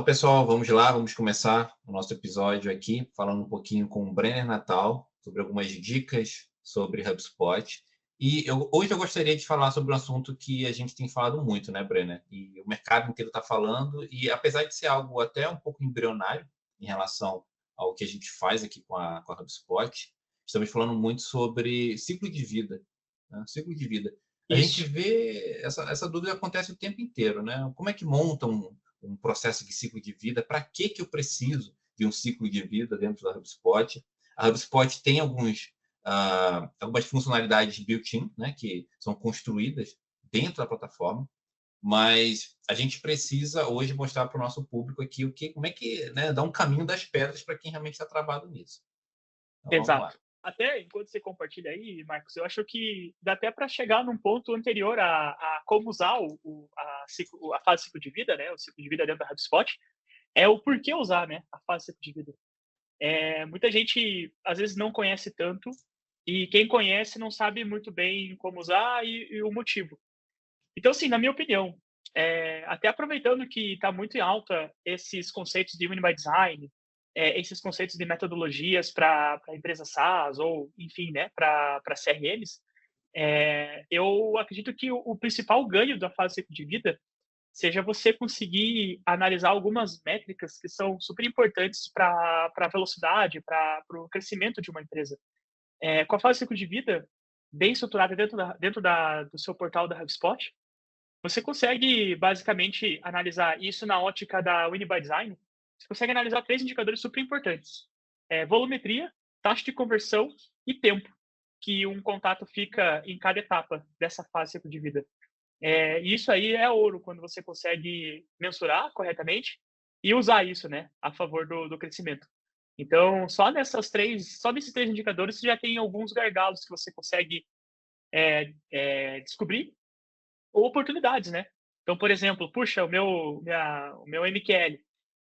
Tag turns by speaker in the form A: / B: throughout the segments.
A: Então, pessoal, vamos lá, vamos começar o nosso episódio aqui, falando um pouquinho com o Brenner Natal, sobre algumas dicas sobre HubSpot. Hoje eu gostaria de falar sobre um assunto que a gente tem falado muito, né, Brenner? E o mercado inteiro está falando, e apesar de ser algo até um pouco embrionário em relação ao que a gente faz aqui com a HubSpot, estamos falando muito sobre ciclo de vida, né? Ciclo de vida. A gente
B: Isso,
A: vê, essa dúvida acontece o tempo inteiro, né? Como é que monta um processo de ciclo de vida? Para que eu preciso de um ciclo de vida dentro da HubSpot? A HubSpot tem algumas funcionalidades built-in, né, que são construídas dentro da plataforma, mas a gente precisa hoje mostrar para o nosso público aqui como é que, né, dá um caminho das pedras para quem realmente está travado nisso. Então, vamos lá.
B: exato. Até enquanto você compartilha aí, Marcos, eu acho que dá até para chegar num ponto anterior a como usar a fase ciclo de vida, né? O ciclo de vida dentro da HubSpot, é o porquê usar, né? A fase ciclo de vida. Muita gente às vezes não conhece tanto e quem conhece não sabe muito bem como usar e o motivo. Então, assim, na minha opinião, até aproveitando que está muito em alta esses conceitos de Win by Design, esses conceitos de metodologias para empresas SaaS ou, enfim, né, para CRMs, eu acredito que o principal ganho da fase ciclo de vida seja você conseguir analisar algumas métricas que são super importantes para a velocidade, para o crescimento de uma empresa. Com a fase ciclo de vida bem estruturada do seu portal da HubSpot, você consegue, basicamente, analisar isso na ótica da Win by Design. Você consegue analisar 3 indicadores super importantes: volumetria, taxa de conversão e tempo que um contato fica em cada etapa dessa fase ciclo de vida. E isso aí é ouro, quando você consegue mensurar corretamente e usar isso, né, a favor do crescimento. Então, só nesses 3 indicadores, você já tem alguns gargalos que você consegue descobrir ou oportunidades, né? Então, por exemplo, puxa, o meu MQL,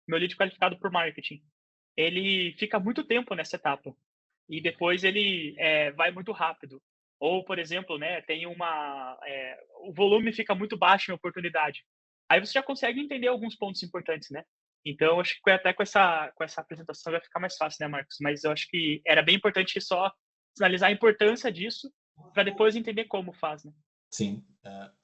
B: meu lead qualificado por marketing, ele fica muito tempo nessa etapa e depois ele vai muito rápido. Ou, por exemplo, né, o volume fica muito baixo em oportunidade. Aí você já consegue entender alguns pontos importantes, né? Então, acho que até com essa apresentação vai ficar mais fácil, né, Marcos? Mas eu acho que era bem importante só sinalizar a importância disso para depois entender como faz, né?
A: Sim.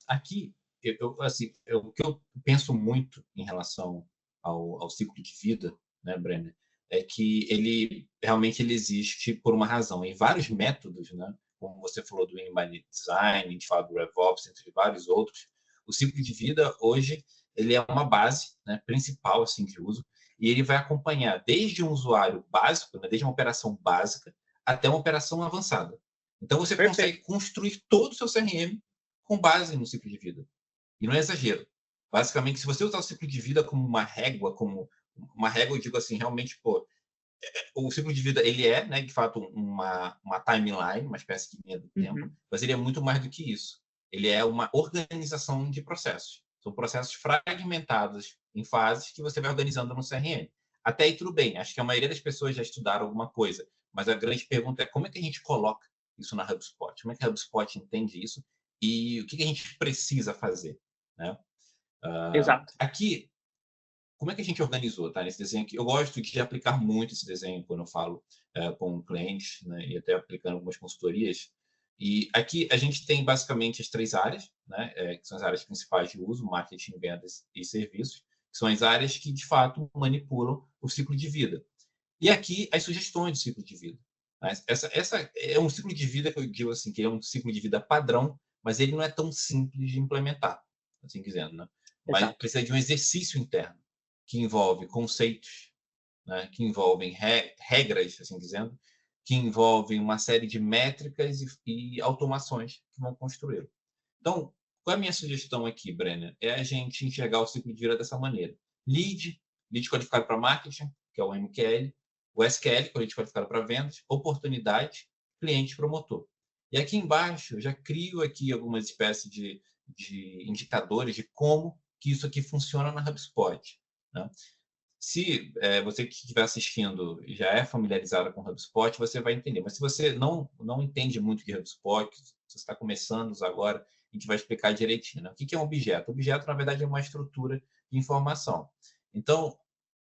A: Aqui, o que eu penso muito em relação ao ciclo de vida, né, Brenner, é que ele realmente existe por uma razão. Em vários métodos, né, como você falou do Inline Design, a gente fala do RevOps, entre vários outros, o ciclo de vida hoje ele é uma base, né, principal assim, de uso, e ele vai acompanhar desde um usuário básico, né, desde uma operação básica, até uma operação avançada. Então, você consegue
B: Perfeito.
A: construir todo o seu CRM com base no ciclo de vida. E não é exagero. Basicamente, se você usar o ciclo de vida como uma régua, eu digo assim, realmente, pô, o ciclo de vida, ele é, né, de fato, uma timeline, uma espécie de linha do tempo,
B: Uhum.
A: mas ele é muito mais do que isso. Ele é uma organização de processos. São processos fragmentados em fases que você vai organizando no CRM. Até aí tudo bem, acho que a maioria das pessoas já estudaram alguma coisa, mas a grande pergunta é como é que a gente coloca isso na HubSpot? Como é que a HubSpot entende isso? E o que a gente precisa fazer, né?
B: Exato.
A: Aqui, como é que a gente organizou, tá? Nesse desenho aqui, eu gosto de aplicar muito esse desenho quando eu falo com clientes, né? E até aplicando algumas consultorias. E aqui a gente tem basicamente as 3 áreas, né? Que são as áreas principais de uso: marketing, vendas e serviços, que são as áreas que de fato manipulam o ciclo de vida. E aqui as sugestões de ciclo de vida. Essa é um ciclo de vida que eu digo assim, que é um ciclo de vida padrão, mas ele não é tão simples de implementar, assim dizendo, né? Mas
B: Exato.
A: precisa de um exercício interno que envolve conceitos, né? Que envolvem regras, assim dizendo, que envolvem uma série de métricas e automações que vão construí-lo. Então, qual é a minha sugestão aqui, Brenner? É a gente enxergar o ciclo de vida dessa maneira. Lead qualificado para marketing, que é o MQL, o SQL, que é o lead qualificado para vendas, oportunidade, cliente promotor. E aqui embaixo, eu já crio aqui algumas espécies de indicadores de como que isso aqui funciona na HubSpot, né? Se você que estiver assistindo já é familiarizado com HubSpot, você vai entender. Mas se você não entende muito de HubSpot, você está começando agora, a gente vai explicar direitinho, né? O que é um objeto? O objeto, na verdade, é uma estrutura de informação. Então,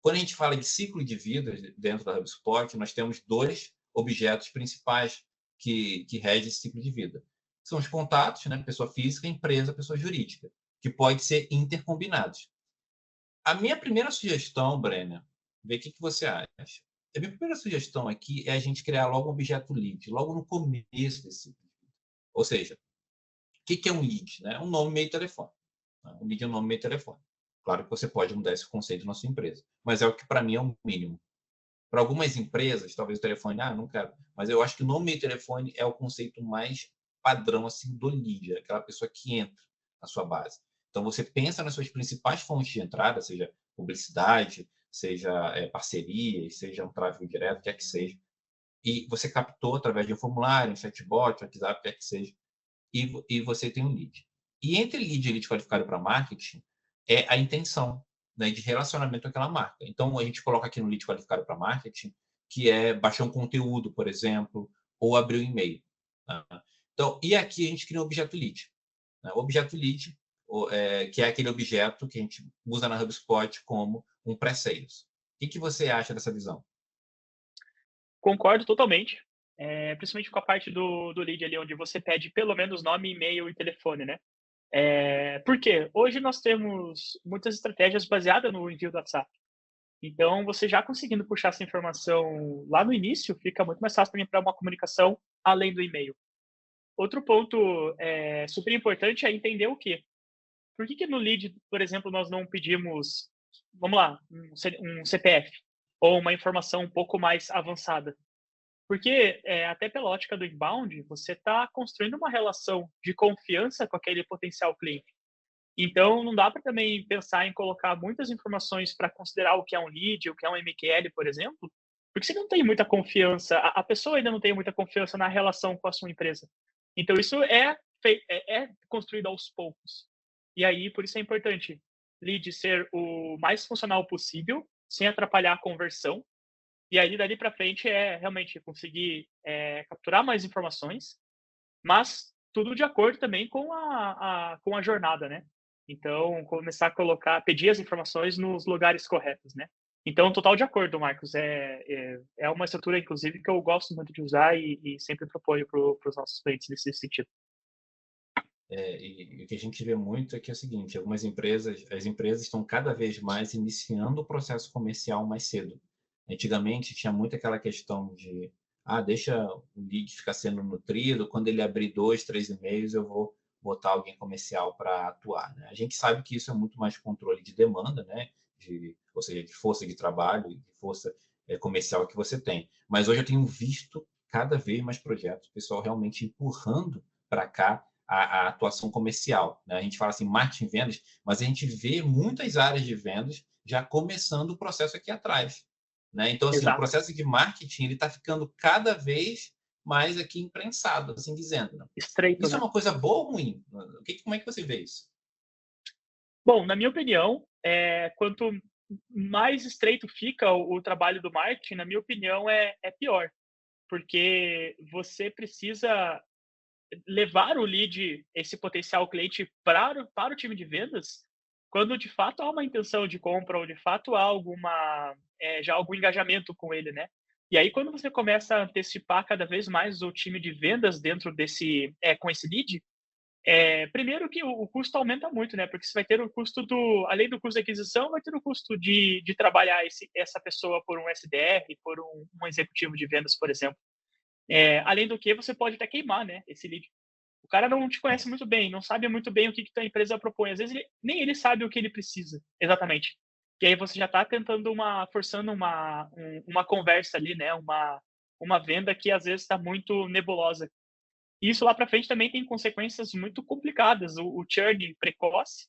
A: Quando a gente fala de ciclo de vida dentro da HubSpot, nós temos dois objetos principais que regem esse ciclo de vida. São os contatos, né? Pessoa física, empresa, pessoa jurídica, que pode ser intercombinados. A minha primeira sugestão, Brenner, vê o que você acha. A minha primeira sugestão aqui é a gente criar logo um objeto lead, logo no começo desse ciclo. Ou seja, o que é um lead? Né? Um nome, meio e telefone. Um lead é um nome, meio e telefone. Claro que você pode mudar esse conceito na sua empresa, mas é o que para mim é o mínimo. Para algumas empresas, talvez o telefone, não quero. Mas eu acho que o nome, meio e telefone é o conceito mais padrão assim do lead, aquela pessoa que entra na sua base. Então você pensa nas suas principais fontes de entrada, seja publicidade, seja parcerias, seja um tráfego direto, quer que seja. E você captou através de um formulário, um chatbot, um WhatsApp, quer que seja. E você tem um lead. E entre lead e lead qualificado para marketing é a intenção, né, de relacionamento com aquela marca. Então, a gente coloca aqui no lead qualificado para marketing, que é baixar um conteúdo, por exemplo, ou abrir um e-mail. Tá? Então, e aqui a gente cria um objeto lead. Né? O objeto lead, que é aquele objeto que a gente usa na HubSpot como um pré-sales. O que você acha dessa visão?
B: Concordo totalmente, principalmente com a parte do lead ali, onde você pede pelo menos nome, e-mail e telefone, né. Por quê? Hoje nós temos muitas estratégias baseadas no envio do WhatsApp. Então, você já conseguindo puxar essa informação lá no início, fica muito mais fácil também para uma comunicação além do e-mail. Outro ponto, super importante é entender o quê? Por que no lead, por exemplo, nós não pedimos, vamos lá, um CPF ou uma informação um pouco mais avançada? Porque, até pela ótica do inbound, você está construindo uma relação de confiança com aquele potencial cliente. Então, não dá para também pensar em colocar muitas informações para considerar o que é um lead, o que é um MQL, por exemplo, porque você não tem muita confiança, a pessoa ainda não tem muita confiança na relação com a sua empresa. Então, isso é construído aos poucos. E aí, por isso é importante lead ser o mais funcional possível, sem atrapalhar a conversão, e aí, dali para frente, é realmente conseguir capturar mais informações, mas tudo de acordo também com a jornada, né. Então, começar a pedir as informações nos lugares corretos, né. Então, total de acordo, Marcos. É uma estrutura, inclusive, que eu gosto muito de usar e sempre proponho para os nossos clientes nesse sentido.
A: E o que a gente vê muito é que é o seguinte, as empresas estão cada vez mais iniciando o processo comercial mais cedo. Antigamente tinha muito aquela questão de, deixa o lead ficar sendo nutrido, quando ele abrir 2, 3 e-mails, eu vou botar alguém comercial para atuar. Né? A gente sabe que isso é muito mais controle de demanda, né? Ou seja, de força de trabalho, de força comercial que você tem. Mas hoje eu tenho visto cada vez mais projetos, o pessoal realmente empurrando para cá a atuação comercial. Né? A gente fala assim, marketing e vendas, mas a gente vê muitas áreas de vendas já começando o processo aqui atrás. Né? Então, assim, o
B: Exato.
A: processo de marketing está ficando cada vez mais aqui imprensado, assim dizendo. Né?
B: Estreito,
A: Isso é
B: né.
A: uma coisa boa ou ruim? Como é que você vê isso?
B: Bom, na minha opinião, quanto mais estreito fica o trabalho do marketing, na minha opinião, é pior, porque você precisa levar o lead, esse potencial cliente, para o time de vendas, quando de fato há uma intenção de compra ou de fato há já algum engajamento com ele, né. E aí quando você começa a antecipar cada vez mais o time de vendas dentro com esse lead, primeiro que o custo aumenta muito, né, porque você vai ter o custo além do custo de aquisição, vai ter o custo de trabalhar essa pessoa por um SDR, por um executivo de vendas, por exemplo. Além do que você pode até queimar, né, esse lead. O cara não te conhece muito bem, não sabe muito bem o que tua empresa propõe. Às vezes nem ele sabe o que ele precisa, exatamente. E aí você já está tentando forçando uma conversa ali, né, uma venda que às vezes está muito nebulosa. E isso lá para frente também tem consequências muito complicadas. O churn precoce,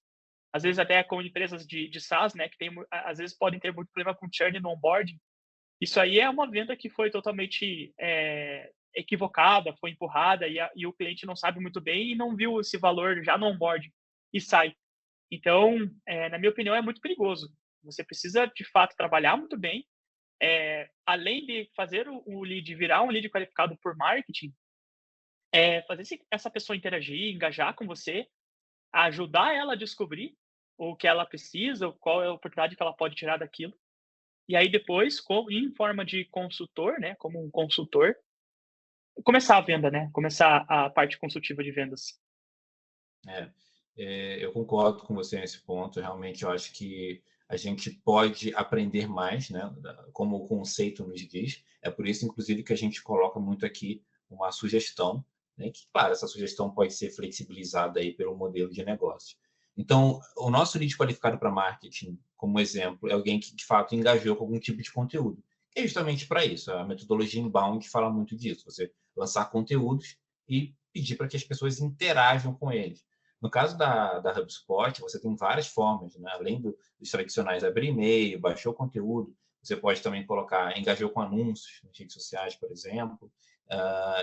B: às vezes até com empresas de SaaS, né, que às vezes podem ter muito problema com churn no onboarding. Isso aí é uma venda que foi totalmente equivocada, foi empurrada e o cliente não sabe muito bem e não viu esse valor já no onboarding e sai. Então, na minha opinião, é muito perigoso. Você precisa, de fato, trabalhar muito bem. Além de fazer o lead virar um lead qualificado por marketing, fazer essa pessoa interagir, engajar com você, ajudar ela a descobrir o que ela precisa, qual é a oportunidade que ela pode tirar daquilo. e aí depois, em forma de consultor, né, como um consultor, começar a venda, né, começar a parte consultiva de vendas.
A: É, eu concordo com você nesse ponto. Realmente, eu acho que a gente pode aprender mais, né? Como o conceito nos diz. É por isso, inclusive, que a gente coloca muito aqui uma sugestão, né? Que, claro, essa sugestão pode ser flexibilizada aí pelo modelo de negócio. Então, o nosso lead qualificado para marketing, como exemplo, é alguém que, de fato, engajou com algum tipo de conteúdo. É justamente para isso. A metodologia inbound fala muito disso. Você lançar conteúdos e pedir para que as pessoas interajam com eles. No caso da HubSpot, você tem várias formas, né? Além dos tradicionais, abrir e-mail, baixou o conteúdo, você pode também colocar, engajou com anúncios nas redes sociais, por exemplo,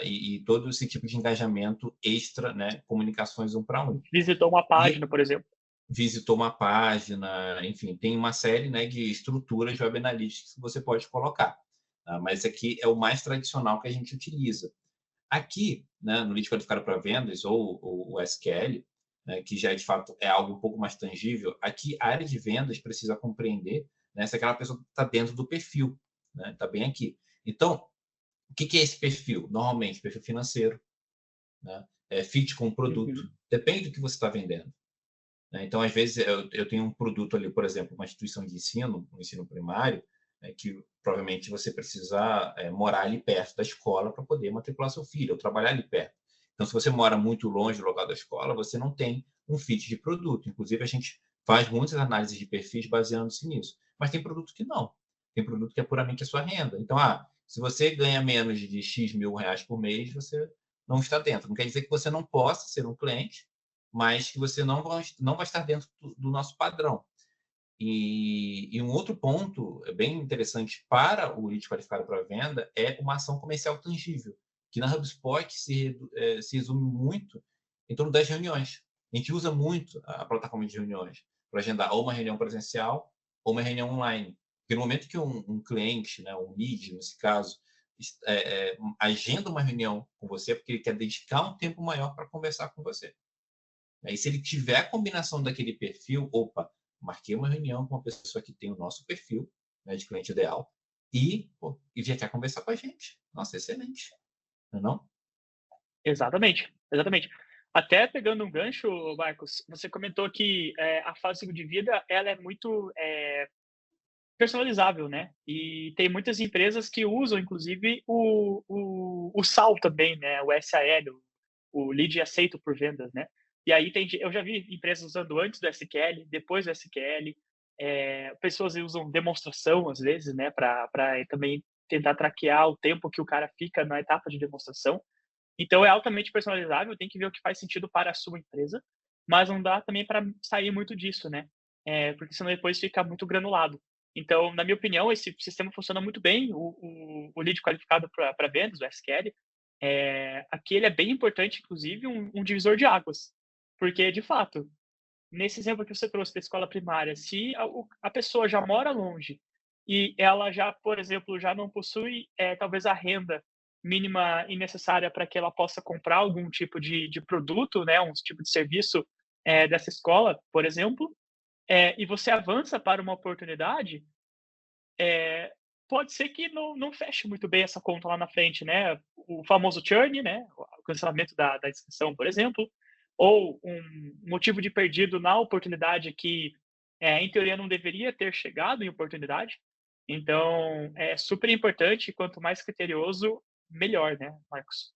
A: e todo esse tipo de engajamento extra, né? Comunicações um para um.
B: Visitou uma
A: E
B: página, por exemplo.
A: visitou uma página, enfim, tem uma série, né, de estruturas de web analytics que você pode colocar. Tá? Mas esse aqui é o mais tradicional que a gente utiliza. Aqui, né, no lead qualificado para vendas ou o SQL, né, que já de fato é algo um pouco mais tangível, aqui a área de vendas precisa compreender, né, se aquela pessoa está dentro do perfil, né, está bem aqui. Então, o que é esse perfil? Normalmente, perfil financeiro, né, fit com o produto,
B: Uhum.
A: depende do que você está vendendo. Né? Então, às vezes, eu tenho um produto ali, por exemplo, uma instituição de ensino, um ensino primário, né, que provavelmente você precisa morar ali perto da escola para poder matricular seu filho, ou trabalhar ali perto. Então, se você mora muito longe do local da escola, você não tem um fit de produto. Inclusive, a gente faz muitas análises de perfis baseando-se nisso. Mas tem produto que não. Tem produto que é puramente a sua renda. Então, se você ganha menos de X mil reais por mês, você não está dentro. Não quer dizer que você não possa ser um cliente, mas que você não vai estar dentro do nosso padrão. E um outro ponto bem interessante para o lead qualificado para venda é uma ação comercial tangível, que na HubSpot se resume muito em torno das reuniões. A gente usa muito a plataforma de reuniões para agendar ou uma reunião presencial ou uma reunião online. Porque no momento que um cliente, né, um lead, nesse caso, agenda uma reunião com você, porque ele quer dedicar um tempo maior para conversar com você. Aí, se ele tiver a combinação daquele perfil, opa, marquei uma reunião com uma pessoa que tem o nosso perfil, né, de cliente ideal, e já quer conversar com a gente. Nossa, excelente. Não é não?
B: Exatamente, exatamente. Até pegando um gancho, Marcos, você comentou que a fase de vida ela é muito personalizável, né? E tem muitas empresas que usam, inclusive, o SAL também, né? O SAL, o Lead Aceito por Vendas, né? E aí eu já vi empresas usando antes do SQL, depois do SQL, pessoas usam demonstração, às vezes, né? Para também tentar traquear o tempo que o cara fica na etapa de demonstração. Então é altamente personalizável, tem que ver o que faz sentido para a sua empresa, mas não dá também para sair muito disso, né? Porque senão depois fica muito granulado. Então, na minha opinião, esse sistema funciona muito bem, o lead qualificado para vendas, o SQL. Aqui ele é bem importante, inclusive, um divisor de águas. Porque, de fato, nesse exemplo que você trouxe da escola primária, se a pessoa já mora longe e ela já, por exemplo, já não possui talvez a renda mínima e necessária para que ela possa comprar algum tipo de produto, né, um tipo de serviço dessa escola, por exemplo, e você avança para uma oportunidade, pode ser que não feche muito bem essa conta lá na frente, né? O famoso churn, né? O cancelamento da inscrição, por exemplo, ou um motivo de perdido na oportunidade que, em teoria, não deveria ter chegado em oportunidade. Então, é super importante, quanto mais criterioso, melhor, né, Marcos?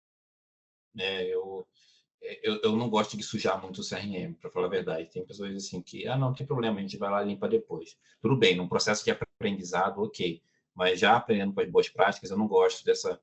A: É, eu não gosto de sujar muito o CRM, para falar a verdade. Tem pessoas assim que, não tem problema, a gente vai lá e limpa depois. Tudo bem, num processo de aprendizado, ok. Mas já aprendendo com as boas práticas, eu não gosto essa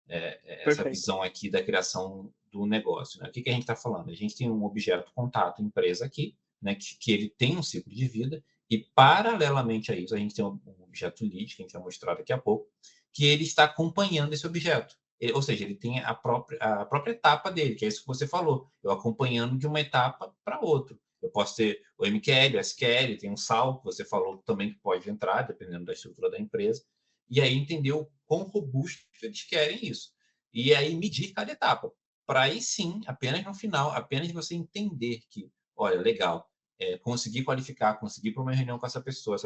B: Perfeito.
A: visão aqui da criação do negócio. Né? O que a gente está falando? A gente tem um objeto contato empresa aqui, né, que ele tem um ciclo de vida, e paralelamente a isso, a gente tem um objeto lead, que a gente vai mostrar daqui a pouco, que ele está acompanhando esse objeto. Ou seja, ele tem a própria etapa dele, que é isso que você falou, eu acompanhando de uma etapa para outra. Eu posso ter o MQL, o SQL, tem um SAL, que você falou também que pode entrar, dependendo da estrutura da empresa, e aí entender o quão robusto eles querem isso. E aí medir cada etapa. Para aí sim, apenas no final, apenas você entender que, olha, legal, consegui qualificar, consegui ir para uma reunião com essa pessoa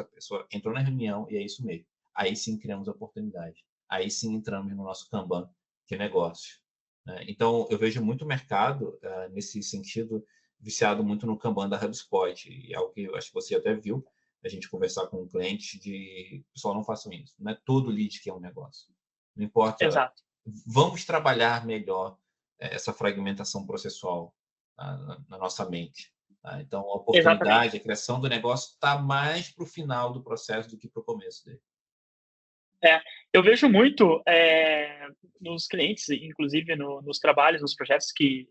A: entrou na reunião e é isso mesmo. aí sim criamos oportunidade. Aí sim entramos no nosso Kanban de negócio. Né? Então, eu vejo muito mercado, nesse sentido, viciado muito no Kanban da HubSpot. E é algo que eu acho que você até viu, a gente conversar com o cliente de, pessoal, não façam isso. Não é todo lead que é um negócio. Não importa,
B: Exato.
A: vamos trabalhar melhor essa fragmentação processual na nossa mente. Tá? Então, a oportunidade,
B: Exatamente.
A: a criação do negócio está mais para o final do processo do que para o começo dele.
B: Eu vejo muito nos clientes, inclusive nos trabalhos, nos projetos que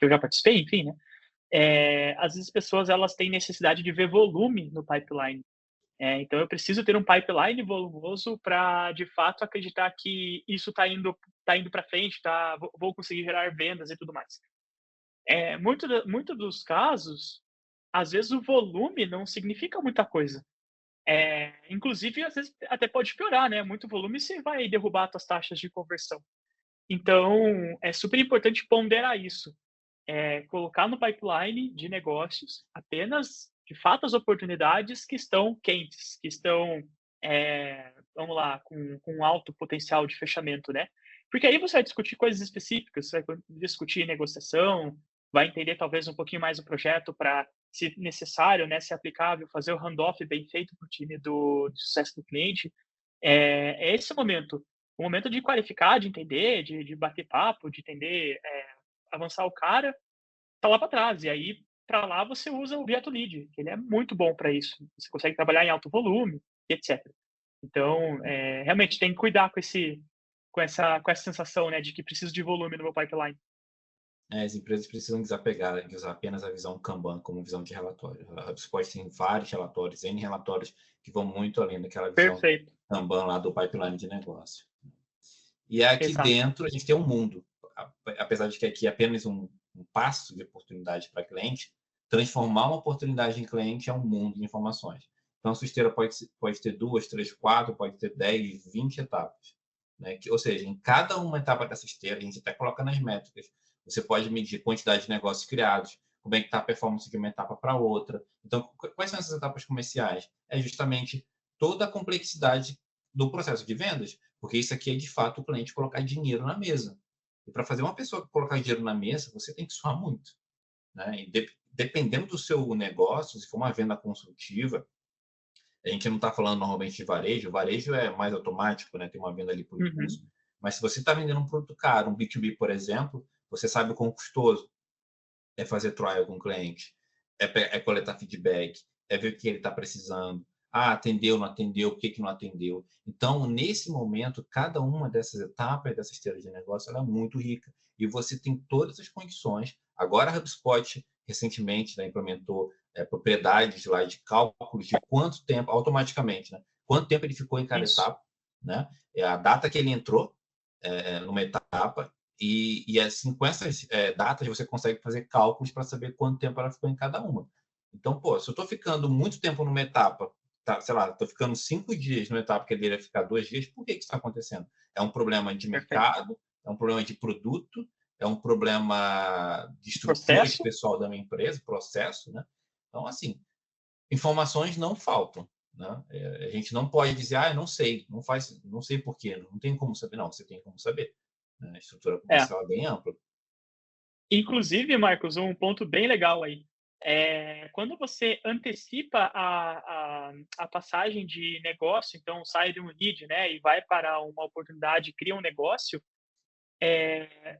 B: eu já participei, enfim, né? Às vezes as pessoas elas têm necessidade de ver volume no pipeline. Então eu preciso ter um pipeline volumoso para, de fato, acreditar que isso está indo para frente, vou conseguir gerar vendas e tudo mais. Muito dos casos, às vezes o volume não significa muita coisa. Inclusive, às vezes até pode piorar, né? Muito volume você vai derrubar as tuas taxas de conversão. Então, é super importante ponderar isso. Colocar no pipeline de negócios apenas, de fato, as oportunidades que estão quentes, que estão, vamos lá, com alto potencial de fechamento, né? Porque aí você vai discutir coisas específicas, você vai discutir negociação, vai entender talvez um pouquinho mais o projeto para, se necessário, né, se aplicável, fazer o handoff bem feito para o time de sucesso do cliente. É esse o momento de qualificar, de entender, de bater papo, de entender, avançar o cara, tá lá para trás. E aí, para lá, você usa o Objeto Lead, que ele é muito bom para isso. Você consegue trabalhar em alto volume, etc. Então, realmente tem que cuidar com essa sensação, né, de que preciso de volume no meu pipeline.
A: As empresas precisam desapegar de usar apenas a visão Kanban como visão de relatório. A HubSpot tem vários relatórios, N relatórios, que vão muito além daquela visão
B: Perfeito.
A: Kanban lá do pipeline de negócio. E aqui
B: Exato.
A: dentro a gente tem um mundo. Apesar de que aqui é apenas um passo de oportunidade para cliente, transformar uma oportunidade em cliente é um mundo de informações. Então, a sua esteira pode ter 2, 3, 4, pode ter 10, 20 etapas. Né? Ou seja, em cada uma etapa dessa esteira, a gente até coloca nas métricas. Você pode medir quantidade de negócios criados, como é que está a performance de uma etapa para outra. Então, quais são essas etapas comerciais? É justamente toda a complexidade do processo de vendas, porque isso aqui é, de fato, o cliente colocar dinheiro na mesa. E para fazer uma pessoa colocar dinheiro na mesa, você tem que suar muito. Né? E dependendo do seu negócio, se for uma venda consultiva, a gente não está falando normalmente de varejo, o varejo é mais automático, né? Tem uma venda ali por
B: Uhum.
A: impulso. Mas se você está vendendo um produto caro, um B2B, por exemplo, você sabe o quão custoso é fazer trial com o cliente, é coletar feedback, é ver o que ele está precisando. Ah, atendeu, não atendeu, por que não atendeu? Então, nesse momento, cada uma dessas etapas dessa esteira de negócio ela é muito rica. E você tem todas as condições. Agora, a HubSpot, recentemente, né, implementou propriedades lá de cálculos de quanto tempo, automaticamente, né? Quanto tempo ele ficou em cada
B: Isso.
A: etapa, né? A data que ele entrou numa etapa, e assim, com essas datas, você consegue fazer cálculos para saber quanto tempo ela ficou em cada uma. Então, pô, se eu estou ficando muito tempo numa etapa, tá, sei lá, estou ficando 5 dias numa etapa que ele deveria ficar 2 dias, por que isso está acontecendo? É um problema de
B: Perfeito.
A: mercado, é um problema de produto, é um problema de estrutura de
B: Processo.
A: pessoal da minha empresa, processo, né? Então, assim, informações não faltam. Né? A gente não pode dizer, eu não sei, não sei por quê, não tem como saber. Não, você tem como saber. Né? A estrutura
B: É.
A: comercial é bem ampla.
B: Inclusive, Marcos, um ponto bem legal aí. Quando você antecipa a passagem de negócio, então sai de um lead, né, e vai para uma oportunidade, cria um negócio,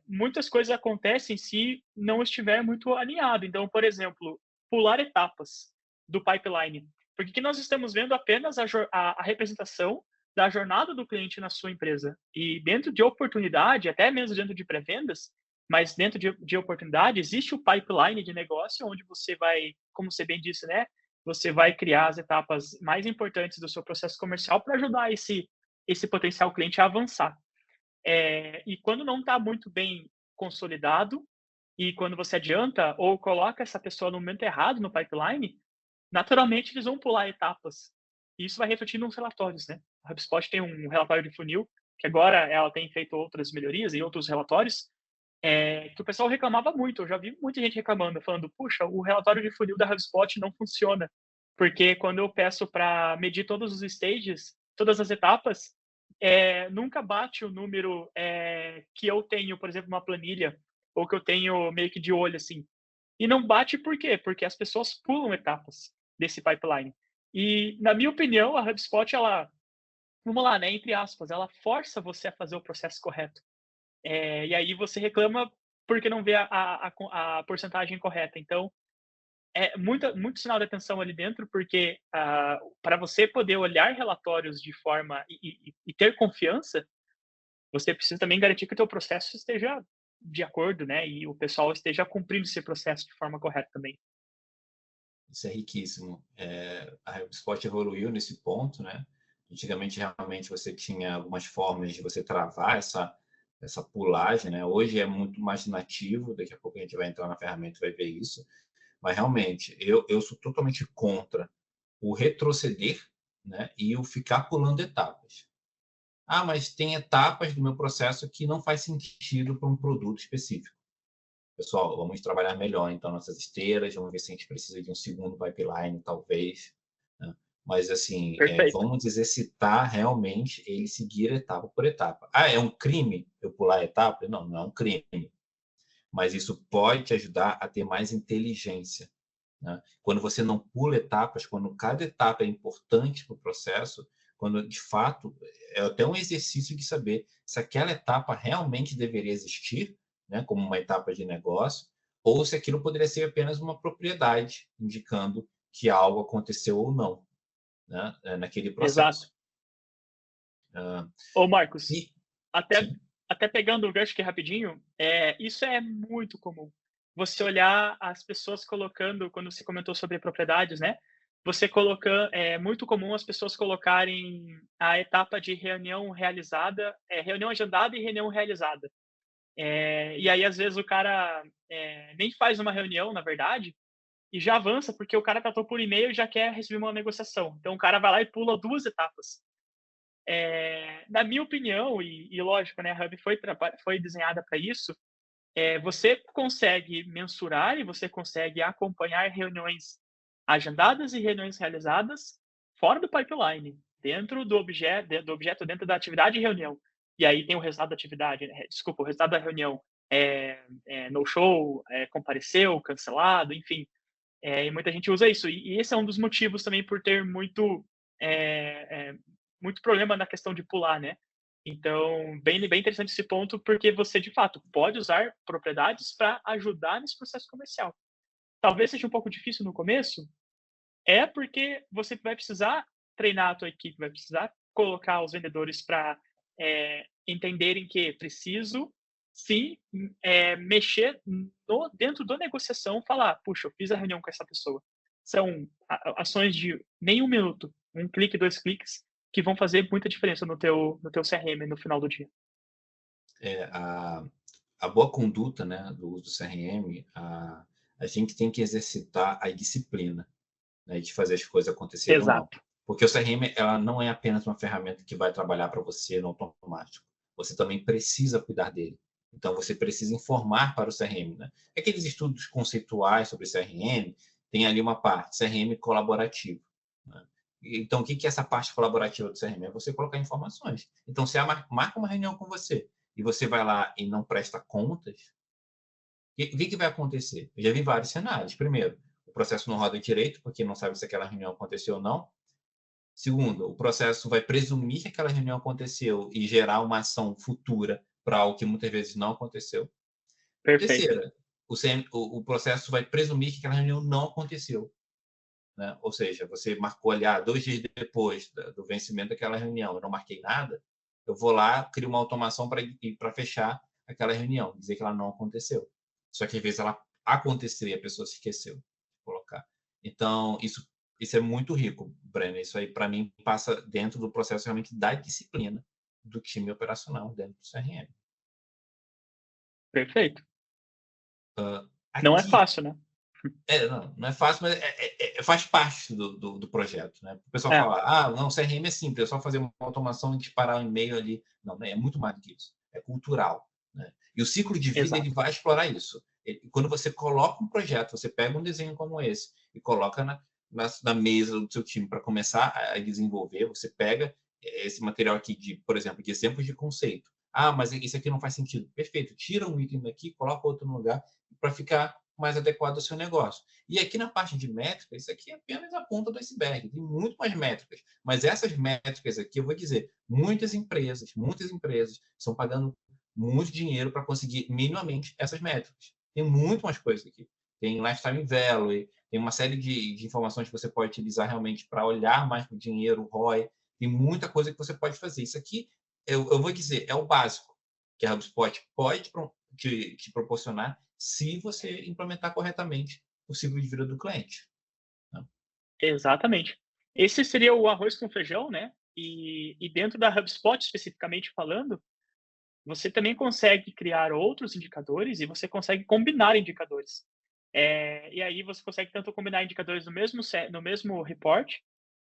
B: muitas coisas acontecem se não estiver muito alinhado. Então, por exemplo, pular etapas do pipeline. Porque que nós estamos vendo apenas a representação da jornada do cliente na sua empresa. E dentro de oportunidade, até mesmo dentro de pré-vendas, mas dentro de oportunidade, existe o pipeline de negócio, onde você vai, como você bem disse, né? Você vai criar as etapas mais importantes do seu processo comercial para ajudar esse potencial cliente a avançar. E quando não está muito bem consolidado, e quando você adianta ou coloca essa pessoa no momento errado no pipeline, naturalmente eles vão pular etapas. E isso vai refletir nos relatórios, né? A HubSpot tem um relatório de funil, que agora ela tem feito outras melhorias em outros relatórios, que o pessoal reclamava muito. Eu já vi muita gente reclamando, falando, puxa, o relatório de funil da HubSpot não funciona, porque quando eu peço para medir todos os stages todas as etapas, nunca bate o número que eu tenho, por exemplo, uma planilha, ou que eu tenho meio que de olho, assim. E não bate por quê? Porque as pessoas pulam etapas desse pipeline. E, na minha opinião, a HubSpot, ela, vamos lá, né, entre aspas, ela força você a fazer o processo correto. E aí você reclama porque não vê a porcentagem correta. Então, muito sinal de atenção ali dentro, porque para você poder olhar relatórios de forma e ter confiança, você precisa também garantir que o teu processo esteja de acordo, né? E o pessoal esteja cumprindo esse processo de forma correta também.
A: Isso é riquíssimo. A HubSpot evoluiu nesse ponto, né? Antigamente, realmente, você tinha algumas formas de você travar essa pulagem, né? Hoje é muito mais nativo, daqui a pouco a gente vai entrar na ferramenta e vai ver isso. Mas, realmente, eu sou totalmente contra o retroceder, né? E o ficar pulando etapas. Ah, mas tem etapas do meu processo que não faz sentido para um produto específico. Pessoal, vamos trabalhar melhor, então, nossas esteiras, vamos ver se a gente precisa de um segundo pipeline, talvez, né? Mas, assim,
B: Perfeito.
A: vamos exercitar realmente ele seguir etapa por etapa. Ah, é um crime eu pular a etapa? Não, não é um crime. Mas isso pode te ajudar a ter mais inteligência, né? Quando você não pula etapas, quando cada etapa é importante para o processo, quando, de fato, é até um exercício de saber se aquela etapa realmente deveria existir, né, como uma etapa de negócio, ou se aquilo poderia ser apenas uma propriedade, indicando que algo aconteceu ou não, né, naquele
B: Exato.
A: processo. Uh,
B: Ô, Marcos,
A: e,
B: até,
A: sim,
B: até pegando o gancho aqui rapidinho, isso é muito comum. Você olhar as pessoas colocando, quando você comentou sobre propriedades, né? Você colocando, é muito comum as pessoas colocarem a etapa de reunião realizada, reunião agendada e reunião realizada. E aí, às vezes, o cara nem faz uma reunião, na verdade, e já avança, porque o cara tratou por e-mail e já quer receber uma negociação. Então, o cara vai lá e pula 2 etapas. Na minha opinião, e lógico, né, a Hub foi desenhada para isso, você consegue mensurar e você consegue acompanhar reuniões agendadas e reuniões realizadas fora do pipeline, dentro do objeto dentro da atividade de reunião. E aí tem o resultado da atividade, né, desculpa, o resultado da reunião no show, compareceu, cancelado, enfim. E muita gente usa isso. E esse é um dos motivos também por ter muito problema na questão de pular, né? Então, bem interessante esse ponto, porque você, de fato, pode usar propriedades para ajudar nesse processo comercial. Talvez seja um pouco difícil no começo, porque você vai precisar treinar a tua equipe, vai precisar colocar os vendedores para entenderem que preciso, sim, mexer dentro da negociação, falar, puxa, eu fiz a reunião com essa pessoa. São ações de nem 1 minuto, 1 clique, 2 cliques, que vão fazer muita diferença no teu CRM no final do dia.
A: a boa conduta, né, do uso do CRM, a gente tem que exercitar a disciplina, né, de fazer as coisas acontecerem ou não.
B: Exato.
A: Porque o CRM, ela não é apenas uma ferramenta que vai trabalhar para você no automático. Você também precisa cuidar dele. Então, você precisa informar para o CRM, né? Aqueles estudos conceituais sobre CRM, tem ali uma parte, CRM colaborativo, né? Então, o que é essa parte colaborativa do CRM? É você colocar informações. Então, se marca uma reunião com você e você vai lá e não presta contas, o que vai acontecer? Eu já vi vários cenários. Primeiro, o processo não roda direito, porque não sabe se aquela reunião aconteceu ou não. Segundo, o processo vai presumir que aquela reunião aconteceu e gerar uma ação futura para algo que muitas vezes não aconteceu.
B: Perfeito.
A: Terceira, o processo vai presumir que aquela reunião não aconteceu, né? Ou seja, você marcou ali 2 dias depois do vencimento daquela reunião, eu não marquei nada, eu vou lá, crio uma automação para fechar aquela reunião, dizer que ela não aconteceu. Só que às vezes ela aconteceu e a pessoa se esqueceu de colocar. Então, isso é muito rico, Breno. Isso aí, para mim, passa dentro do processo realmente da disciplina do time operacional dentro do CRM.
B: Perfeito. Não é
A: Aqui,
B: fácil, né?
A: não é fácil, mas faz parte do projeto, né? O pessoal
B: É,
A: fala, não, CRM é simples, é só fazer uma automação e disparar um e-mail ali. Não, né? É muito mais do que isso. É cultural, né? E o ciclo de vida, ele
B: exato.
A: vai explorar isso. Quando você coloca um projeto, você pega um desenho como esse e coloca na mesa do seu time para começar a desenvolver, você pega esse material aqui de, por exemplo, de exemplos de conceito. Ah, mas isso aqui não faz sentido. Perfeito. Tira um item daqui, coloca outro no lugar para ficar mais adequado ao seu negócio. E aqui na parte de métricas, isso aqui é apenas a ponta do iceberg. Tem muito mais métricas. Mas essas métricas aqui, eu vou dizer, muitas empresas estão pagando muito dinheiro para conseguir minimamente essas métricas. Tem muito mais coisas aqui. Tem lifetime value, tem uma série de informações que você pode utilizar realmente para olhar mais para o dinheiro, o ROI. Tem muita coisa que você pode fazer. Isso aqui, eu vou dizer, é o básico que a HubSpot pode te proporcionar se você implementar corretamente o ciclo de vida do cliente. Né?
B: Exatamente. Esse seria o arroz com feijão, né? E dentro da HubSpot, especificamente falando, você também consegue criar outros indicadores e você consegue combinar indicadores. E aí você consegue tanto combinar indicadores no mesmo report,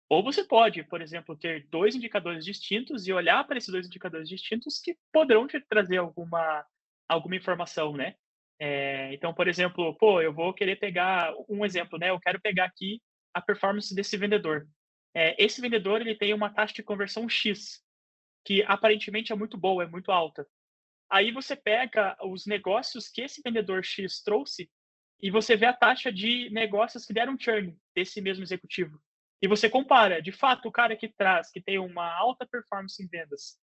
B: ou você pode, por exemplo, ter 2 indicadores distintos e olhar para esses 2 indicadores distintos que poderão te trazer alguma informação, né. Então, por exemplo, eu vou querer pegar um exemplo, né, eu quero pegar aqui a performance desse vendedor. Esse vendedor, ele tem uma taxa de conversão X, que aparentemente é muito boa, é muito alta. Aí você pega os negócios que esse vendedor X trouxe e você vê a taxa de negócios que deram churn desse mesmo executivo. E você compara, de fato, o cara que tem uma alta performance em vendas,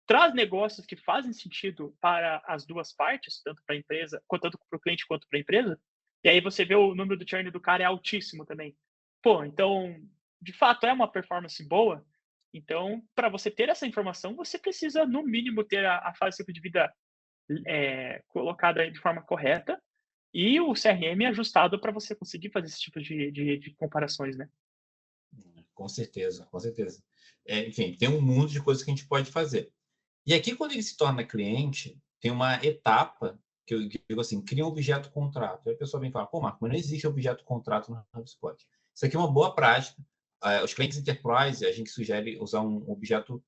B: traz negócios que fazem sentido para as duas partes, tanto para a empresa, tanto para o cliente quanto para a empresa. E aí você vê o número do churn do cara é altíssimo também. Então, de fato, é uma performance boa. Então, para você ter essa informação, você precisa, no mínimo, ter a fase de ciclo de vida colocada de forma correta e o CRM ajustado para você conseguir fazer esse tipo de comparações, né?
A: Com certeza, com certeza. Enfim, tem um mundo de coisas que a gente pode fazer. E aqui, quando ele se torna cliente, tem uma etapa que eu digo assim, cria um objeto contrato. Aí a pessoa vem falar, pô, Marco, mas não existe objeto contrato no HubSpot. Isso aqui é uma boa prática. Os clientes enterprise, a gente sugere usar um objeto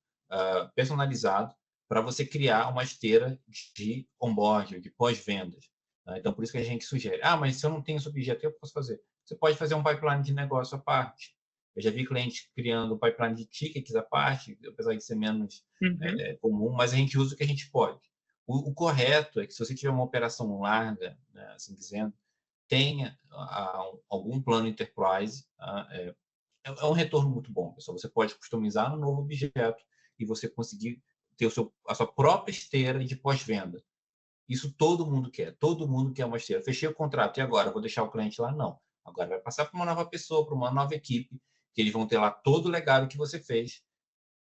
A: personalizado para você criar uma esteira de onboarding, de pós-vendas. Então, por isso que a gente sugere. Ah, mas se eu não tenho esse objeto, o que eu posso fazer? Você pode fazer um pipeline de negócio à parte. Eu já vi clientes criando um pipeline de tickets à parte, apesar de ser menos
B: Uhum.
A: comum, mas a gente usa o que a gente pode. O correto é que, se você tiver uma operação larga, né, assim dizendo, tenha algum plano enterprise. É um retorno muito bom, pessoal. Você pode customizar um novo objeto e você conseguir ter a sua própria esteira de pós-venda. Isso todo mundo quer uma esteira. Fechei o contrato e agora vou deixar o cliente lá? Não. Agora vai passar para uma nova pessoa, para uma nova equipe, que eles vão ter lá todo o legado que você fez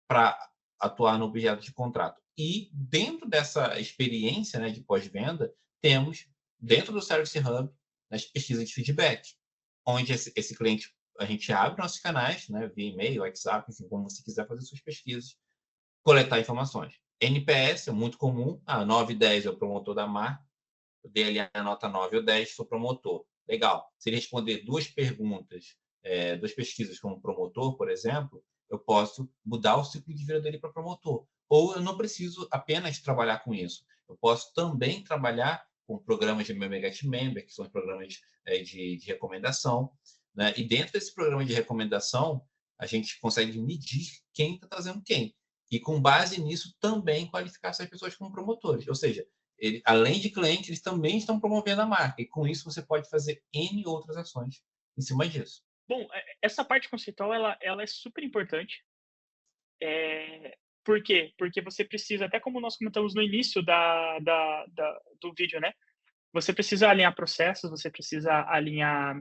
A: para atuar no objeto de contrato. E dentro dessa experiência, né, de pós-venda, temos, dentro do Service Hub, as pesquisas de feedback, onde esse cliente, a gente abre nossos canais, né, via e-mail, WhatsApp, enfim, como você quiser fazer suas pesquisas, coletar informações. NPS é muito comum, 9 e 10 é o promotor da marca, eu dei ali a nota 9 ou 10, sou promotor. Legal. Se ele responder 2 perguntas, 2 pesquisas como promotor, por exemplo, eu posso mudar o ciclo de vida dele para promotor. Ou eu não preciso apenas trabalhar com isso. Eu posso também trabalhar com programas de Get Member, que são os programas de recomendação. Né? E dentro desse programa de recomendação, a gente consegue medir quem está trazendo quem. E, com base nisso, também qualificar essas pessoas como promotores. Ou seja, além de clientes, eles também estão promovendo a marca. E com isso você pode fazer N outras ações em cima disso.
B: Bom, essa parte conceitual ela é super importante. Por quê? Porque você precisa, até como nós comentamos no início do vídeo, né? Você precisa alinhar processos, você precisa alinhar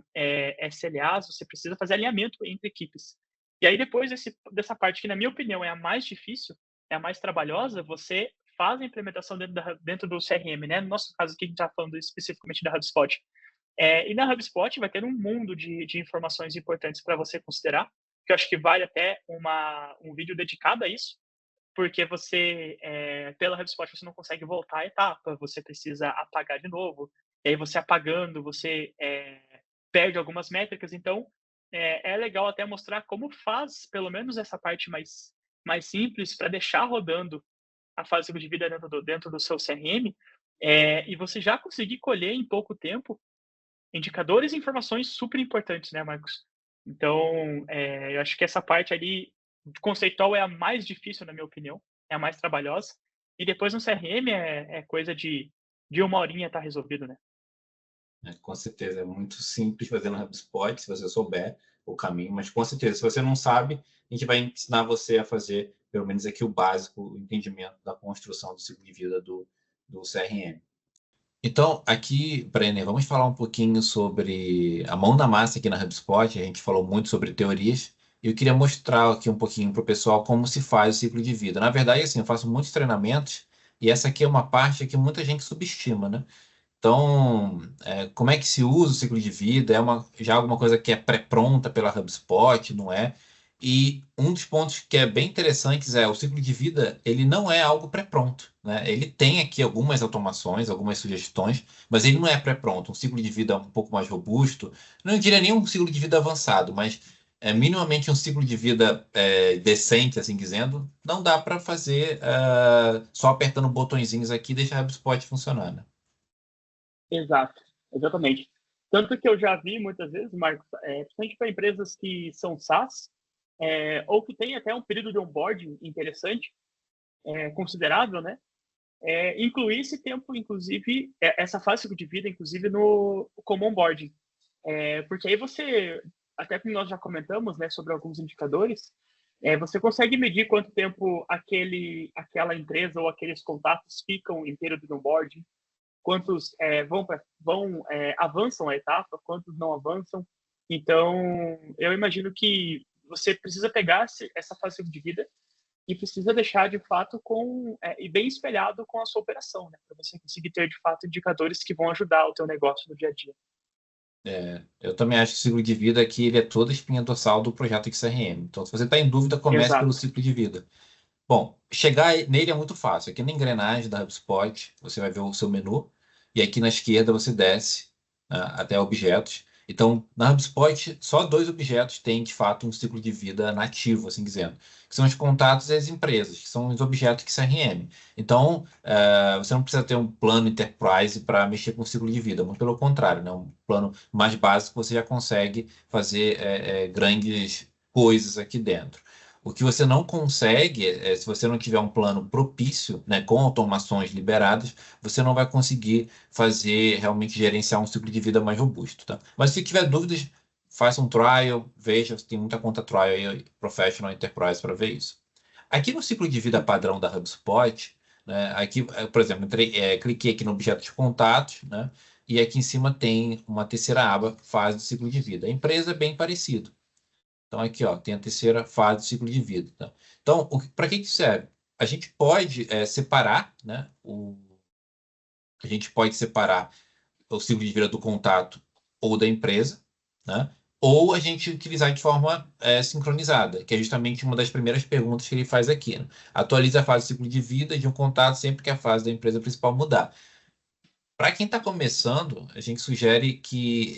B: SLAs, você precisa fazer alinhamento entre equipes. E aí, depois dessa parte, que na minha opinião é a mais difícil, é a mais trabalhosa, você faz a implementação dentro do CRM, né? No nosso caso aqui, a gente está falando especificamente da HubSpot. E na HubSpot vai ter um mundo de informações importantes para você considerar, que eu acho que vale até um vídeo dedicado a isso, porque pela HubSpot você não consegue voltar à etapa, você precisa apagar de novo, e aí você apagando, você perde algumas métricas, então é legal até mostrar como faz, pelo menos essa parte mais simples, para deixar rodando a fase de vida dentro do seu CRM, e você já conseguir colher em pouco tempo indicadores e informações super importantes, né, Marcos? Então, eu acho que essa parte ali conceitual é a mais difícil, na minha opinião, é a mais trabalhosa. E depois no CRM é coisa de 1 horinha tá resolvido, né?
A: Com certeza, é muito simples fazer no HubSpot, se você souber o caminho, mas com certeza, se você não sabe, a gente vai ensinar você a fazer, pelo menos aqui, o básico, o entendimento da construção do ciclo de vida do CRM. Então, aqui, Brenner, vamos falar um pouquinho sobre a mão na massa aqui na HubSpot. A gente falou muito sobre teorias. E eu queria mostrar aqui um pouquinho para o pessoal como se faz o ciclo de vida. Na verdade, assim, eu faço muitos treinamentos e essa aqui é uma parte que muita gente subestima, né? Então, como é que se usa o ciclo de vida? Já alguma coisa que é pré-pronta pela HubSpot, não é? E um dos pontos que é bem interessantes é o ciclo de vida, ele não é algo pré-pronto, né? Ele tem aqui algumas automações, algumas sugestões, mas ele não é pré-pronto. Um ciclo de vida um pouco mais robusto, não diria nem um ciclo de vida avançado, mas minimamente um ciclo de vida decente, assim dizendo, não dá para fazer só apertando botõezinhos aqui e deixar a HubSpot funcionando. Né?
B: Exato, exatamente. Tanto que eu já vi muitas vezes, Marcos, principalmente para empresas que são SaaS, ou que tem até um período de onboarding interessante, considerável, né? Incluir esse tempo, inclusive, essa fase de vida, inclusive, como onboarding. Porque aí você, até como nós já comentamos, né, sobre alguns indicadores, você consegue medir quanto tempo aquela empresa ou aqueles contatos ficam em período de onboarding, quantos avançam a etapa, quantos não avançam. Então, eu imagino que você precisa pegar essa fase de vida e precisa deixar, de fato, e bem espelhado com a sua operação, né? Para você conseguir ter, de fato, indicadores que vão ajudar o teu negócio no dia a dia.
A: Eu também acho que o ciclo de vida aqui ele é toda a espinha dorsal do projeto XRM. Então, se você está em dúvida, comece pelo
B: Exato.
A: ciclo de vida. Bom, chegar nele é muito fácil. Aqui na engrenagem da HubSpot, você vai ver o seu menu, e aqui na esquerda você desce até objetos. Então, na HubSpot, só 2 objetos têm, de fato, um ciclo de vida nativo, assim dizendo, que são os contatos e as empresas, que são os objetos XRM. Então, você não precisa ter um plano Enterprise para mexer com o ciclo de vida, muito pelo contrário, né? Um plano mais básico, você já consegue fazer grandes coisas aqui dentro. O que você não consegue, se você não tiver um plano propício, né, com automações liberadas, você não vai conseguir fazer, realmente gerenciar um ciclo de vida mais robusto, tá? Mas se tiver dúvidas, faça um trial, veja, tem muita conta trial aí, Professional Enterprise para ver isso. Aqui no ciclo de vida padrão da HubSpot, né, aqui, por exemplo, cliquei aqui no objeto de contatos, né, e aqui em cima tem uma terceira aba, fase do ciclo de vida. A empresa é bem parecido. Então, aqui, ó, tem a terceira fase do ciclo de vida. Tá? Então, para que serve? A gente pode separar, né, a gente pode separar o ciclo de vida do contato ou da empresa, né, ou a gente utilizar de forma sincronizada, que é justamente uma das primeiras perguntas que ele faz aqui. Né? Atualiza a fase do ciclo de vida de um contato sempre que a fase da empresa principal mudar. Para quem está começando, a gente sugere que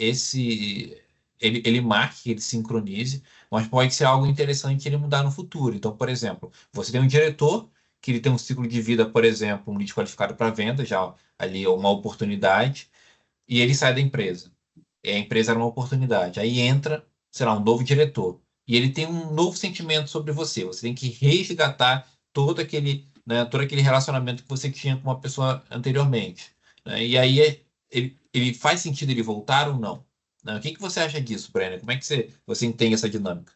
A: ele marque, ele sincronize, mas pode ser algo interessante ele mudar no futuro. Então, por exemplo, você tem um diretor que ele tem um ciclo de vida, por exemplo, um lead qualificado para venda, já ali uma oportunidade, e ele sai da empresa. E a empresa era uma oportunidade. Aí entra, sei lá, um novo diretor. E ele tem um novo sentimento sobre você. Você tem que resgatar todo aquele relacionamento que você tinha com uma pessoa anteriormente. Né? E aí ele faz sentido ele voltar ou não? Né? O que você acha disso, Brenner? Como é que você entende essa dinâmica?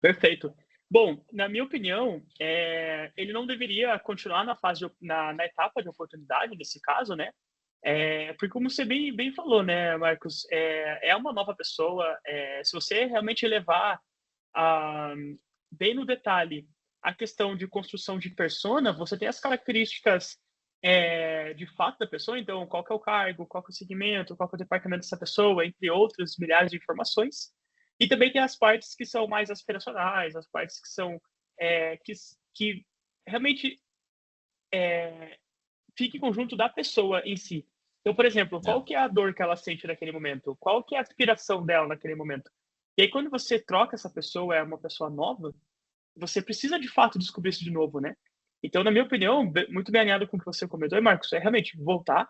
B: Perfeito. Bom, na minha opinião, ele não deveria continuar na etapa de oportunidade, nesse caso, né? Porque como você bem falou, né, Marcos, é uma nova pessoa. Se você realmente levar bem no detalhe a questão de construção de persona, você tem as características de fato da pessoa, então qual que é o cargo, qual que é o segmento, qual que é o departamento dessa pessoa, entre outras milhares de informações. E também tem as partes que são mais aspiracionais, as partes que são que realmente fica em conjunto da pessoa em si. Então, por exemplo,
A: É,
B: qual que é a dor que ela sente naquele momento? Qual que é a aspiração dela naquele momento? E aí, quando você troca essa pessoa, é uma pessoa nova, você precisa, de fato, descobrir isso de novo, né? Então, na minha opinião, muito bem alinhado com o que você comentou, Marcos, é realmente voltar,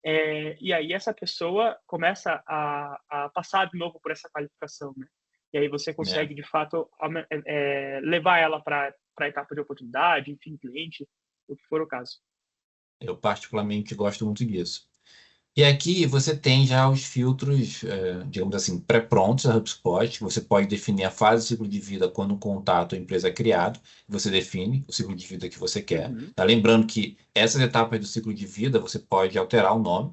B: e aí essa pessoa começa a passar de novo por essa qualificação, né? e aí você
A: né?
B: consegue, de fato, levar ela para a etapa de oportunidade, enfim, cliente, o que for o caso.
A: Eu particularmente gosto muito disso. E aqui você tem já os filtros, digamos assim, pré-prontos da HubSpot. Você pode definir a fase do ciclo de vida quando o contato ou a empresa é criado. Você define o ciclo de vida que você quer.
B: Uhum.
A: Tá? Lembrando que essas etapas do ciclo de vida você pode alterar o nome,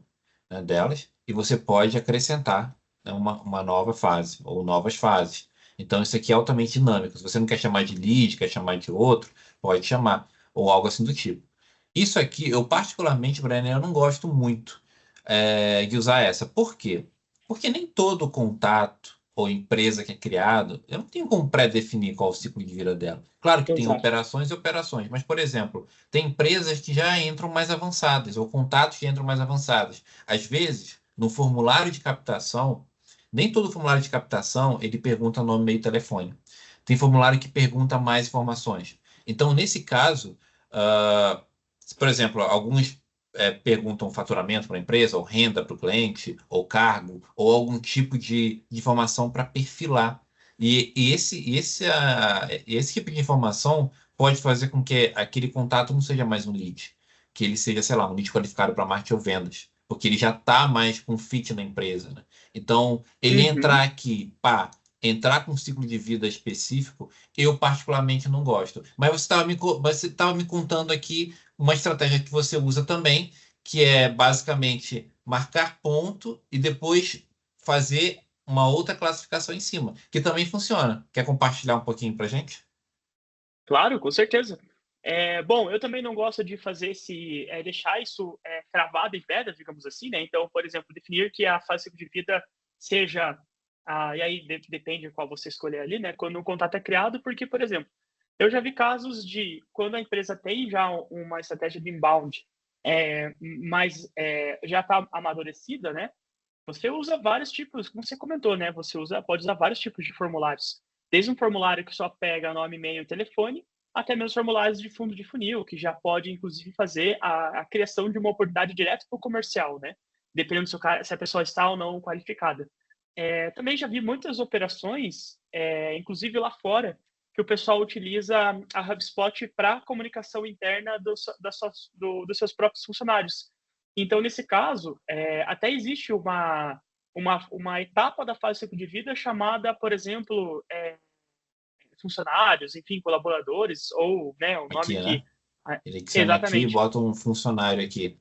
A: né, delas e você pode acrescentar, né, uma nova fase ou novas fases. Então isso aqui é altamente dinâmico. Se você não quer chamar de lead, quer chamar de outro, pode chamar ou algo assim do tipo. Isso aqui, eu particularmente, Brian, eu não gosto muito de usar essa. Por quê? Porque nem todo contato ou empresa que é criado, eu não tenho como pré-definir qual o ciclo de vida dela. Claro que tem
B: Exato.
A: operações e operações, mas, por exemplo, tem empresas que já entram mais avançadas, ou contatos que entram mais avançados. Às vezes, no formulário de captação, nem todo formulário de captação ele pergunta nome, e-mail e telefone. Tem formulário que pergunta mais informações. Então, nesse caso, ah, por exemplo, alguns perguntam faturamento para a empresa, ou renda para o cliente, ou cargo, ou algum tipo de informação para perfilar. Esse tipo de informação pode fazer com que aquele contato não seja mais um lead, que ele seja, sei lá, um lead qualificado para marketing ou vendas, porque ele já está mais com fit na empresa, né? Então, ele
B: Uhum.
A: entrar aqui, pá, entrar com um ciclo de vida específico, eu particularmente não gosto. Mas você estava me contando aqui uma estratégia que você usa também, que é basicamente marcar ponto e depois fazer uma outra classificação em cima, que também funciona. Quer compartilhar um pouquinho para gente?
B: Claro, com certeza. Bom, eu também não gosto de fazer deixar isso cravado em pedra, digamos assim, né? Então, por exemplo, definir que a fase de vida seja, e aí depende qual você escolher ali, né? Quando um contato é criado, porque, por exemplo, eu já vi casos de quando a empresa tem já uma estratégia de inbound, mas já está amadurecida, né? Você usa vários tipos, como você comentou, né? Pode usar vários tipos de formulários. Desde um formulário que só pega nome, e-mail e telefone, até mesmo formulários de fundo de funil, que já pode, inclusive, fazer a criação de uma oportunidade direto para o comercial, né? Dependendo se a pessoa está ou não qualificada. Também já vi muitas operações, inclusive lá fora, que o pessoal utiliza a HubSpot para comunicação interna dos seus próprios funcionários. Então, nesse caso, até existe uma etapa da fase de ciclo de vida chamada, por exemplo, funcionários, enfim, colaboradores, ou né, o nome
A: Aqui,
B: que.
A: né? Ele adiciona aqui e
B: Exatamente.
A: bota um funcionário aqui, tá?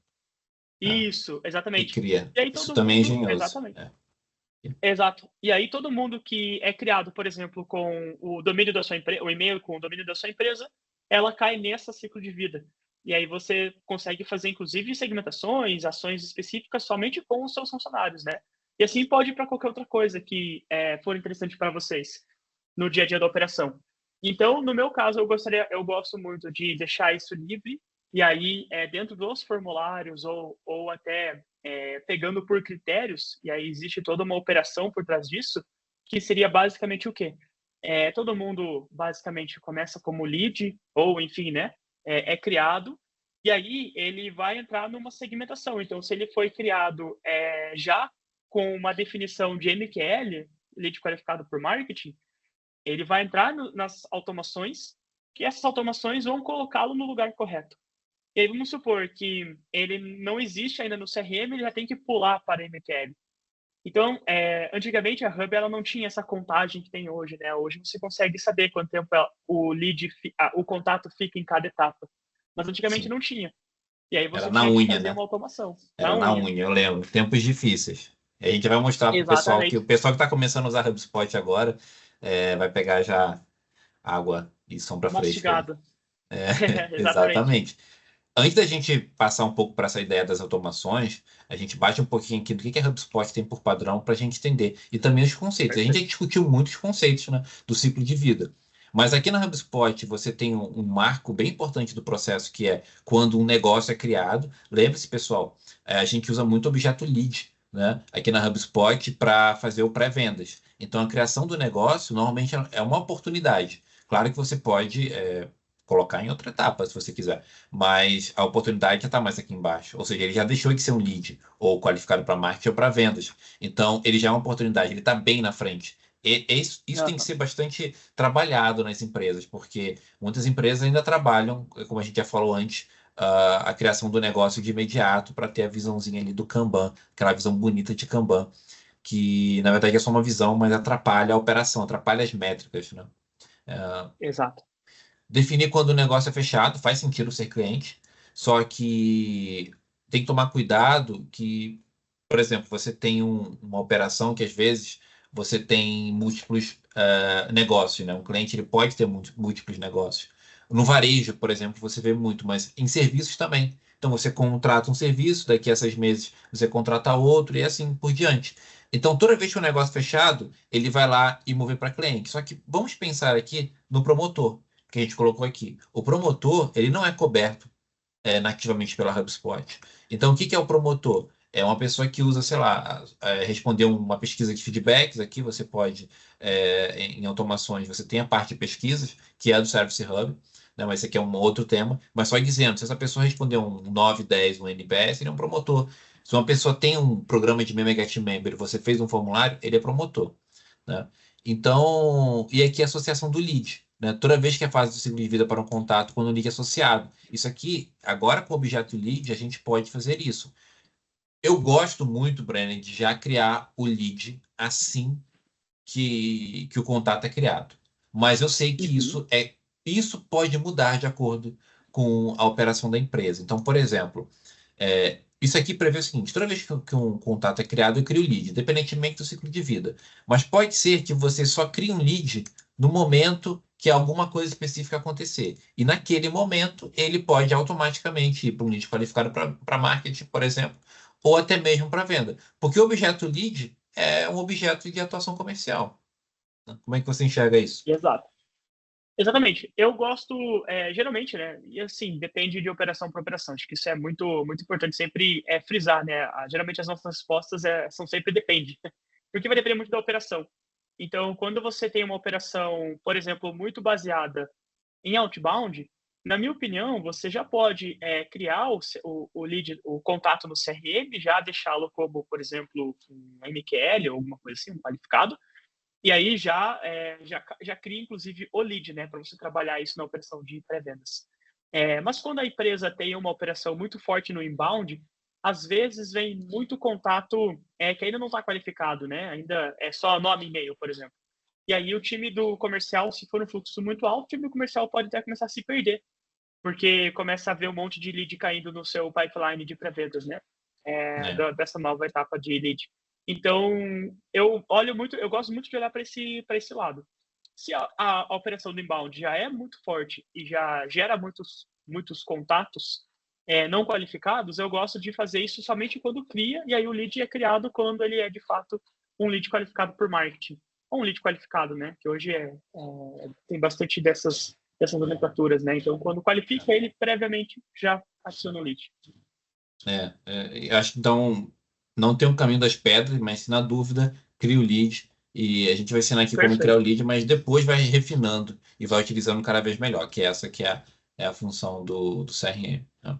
B: Isso,
A: E
B: exatamente.
A: cria.
B: E aí
A: Isso
B: todo
A: também é
B: mundo.
A: engenhoso.
B: Exatamente. Exato. E aí todo mundo que é criado, por exemplo, com o domínio da sua empresa, o e-mail com o domínio da sua empresa, ela cai nessa ciclo de vida. E aí você consegue fazer, inclusive, segmentações, ações específicas somente com os seus funcionários, né? E assim pode ir para qualquer outra coisa que for interessante para vocês no dia a dia da operação. Então, no meu caso, eu gosto muito de deixar isso livre e aí dentro dos formulários ou até pegando por critérios, e aí existe toda uma operação por trás disso, que seria basicamente o quê? Todo mundo basicamente começa como lead, ou enfim, né? É criado, e aí ele vai entrar numa segmentação. Então, se ele foi criado já com uma definição de MQL, lead qualificado por marketing, ele vai entrar nas automações, que essas automações vão colocá-lo no lugar correto. E aí vamos supor que ele não existe ainda no CRM, ele já tem que pular para MQL. Então, antigamente a Hub ela não tinha essa contagem que tem hoje, né? Hoje você consegue saber quanto tempo o contato fica em cada etapa. Mas antigamente
A: Sim.
B: não tinha. E aí
A: Era
B: você
A: na
B: tinha que
A: unha,
B: fazer
A: né?
B: uma automação
A: Era
B: na
A: na
B: unha.
A: unha, eu lembro. Tempos difíceis. E a gente vai mostrar para
B: Exatamente.
A: o pessoal que está começando a usar HubSpot agora, vai pegar já água e sombra fresca aí.
B: Mastigado.
A: É,
B: Exatamente.
A: exatamente. Antes da gente passar um pouco para essa ideia das automações, a gente bate um pouquinho aqui do que a HubSpot tem por padrão para a gente entender. E também os conceitos. A gente já
B: Perfeito.
A: discutiu muitos conceitos, né, do ciclo de vida. Mas aqui na HubSpot você tem um marco bem importante do processo, que é quando um negócio é criado. Lembre-se, pessoal, a gente usa muito objeto lead, né, aqui na HubSpot para fazer o pré-vendas. Então a criação do negócio normalmente é uma oportunidade. Claro que você pode colocar em outra etapa, se você quiser. Mas a oportunidade já está mais aqui embaixo. Ou seja, ele já deixou de ser um lead, ou qualificado para marketing ou para vendas. Então, ele já é uma oportunidade, ele está bem na frente. Isso tem que ser bastante trabalhado nas empresas, porque muitas empresas ainda trabalham, como a gente já falou antes, a criação do negócio de imediato para ter a visãozinha ali do Kanban, aquela visão bonita de Kanban, que na verdade é só uma visão, mas atrapalha a operação, atrapalha as métricas, né?
B: Exato.
A: Definir quando o negócio é fechado, faz sentido ser cliente, só que tem que tomar cuidado que, por exemplo, você tem uma operação que às vezes você tem múltiplos negócios, né? Um cliente ele pode ter múltiplos negócios. No varejo, por exemplo, você vê muito, mas em serviços também. Então você contrata um serviço, daqui a 6 meses você contrata outro e assim por diante. Então, toda vez que o negócio é fechado, ele vai lá e mover para cliente. Só que vamos pensar aqui no promotor que a gente colocou aqui. O promotor, ele não é coberto nativamente pela HubSpot. Então, o que que é o promotor? É uma pessoa que usa, sei lá, responder uma pesquisa de feedbacks. Aqui você pode, em automações, você tem a parte de pesquisas, que é a do Service Hub, né? Mas esse aqui é um outro tema. Mas só dizendo, se essa pessoa responder um 9, 10, um NPS, ele é um promotor. Se uma pessoa tem um programa de Mega Team Member e você fez um formulário, ele é promotor, né? Então, e aqui a associação do lead, né? Toda vez que é fase do ciclo de vida para um contato, quando o lead é associado. Isso aqui, agora com o objeto lead, a gente pode fazer isso. Eu gosto muito, Brennan, de já criar o lead assim que o contato é criado. Mas eu sei que isso pode mudar de acordo com a operação da empresa. Então, por exemplo, isso aqui prevê o seguinte: toda vez que um contato é criado, eu crio o lead, independentemente do ciclo de vida. Mas pode ser que você só crie um lead no momento que alguma coisa específica acontecer. E naquele momento, ele pode automaticamente ir para um lead qualificado para marketing, por exemplo, ou até mesmo para venda. Porque o objeto lead é um objeto de atuação comercial. Como é que você enxerga isso?
B: Exato. Exatamente. Eu gosto, geralmente, né? E assim, depende de operação para operação. Acho que isso é muito, muito importante sempre frisar, né? Geralmente as nossas respostas são sempre depende, porque vai depender muito da operação. Então, quando você tem uma operação, por exemplo, muito baseada em outbound, na minha opinião, você já pode criar o lead, o contato no CRM, já deixá-lo como, por exemplo, um MQL ou alguma coisa assim, um qualificado, e aí já cria, inclusive, o lead, né, para você trabalhar isso na operação de pré-vendas. Mas quando a empresa tem uma operação muito forte no inbound, às vezes vem muito contato que ainda não está qualificado, né? Ainda é só nome e e-mail, por exemplo. E aí o time do comercial, se for um fluxo muito alto, o time do comercial pode até começar a se perder, porque começa a ver um monte de lead caindo no seu pipeline de pré-vendas, né? Dessa nova etapa de lead. Então, eu gosto muito de olhar para esse lado. Se a operação do inbound já é muito forte e já gera muitos contatos não qualificados, eu gosto de fazer isso somente quando cria, e aí o lead é criado quando ele é, de fato, um lead qualificado por marketing. Ou um lead qualificado, né? Que hoje tem bastante dessas nomenclaturas, né? Então, quando qualifica, ele previamente já adiciona o lead.
A: Eu acho que então não tem um caminho das pedras, mas se na dúvida, cria o lead. E a gente vai ensinar aqui como criar o lead, mas depois vai refinando e vai utilizando cada vez melhor, que essa que é a função do CRM. Né?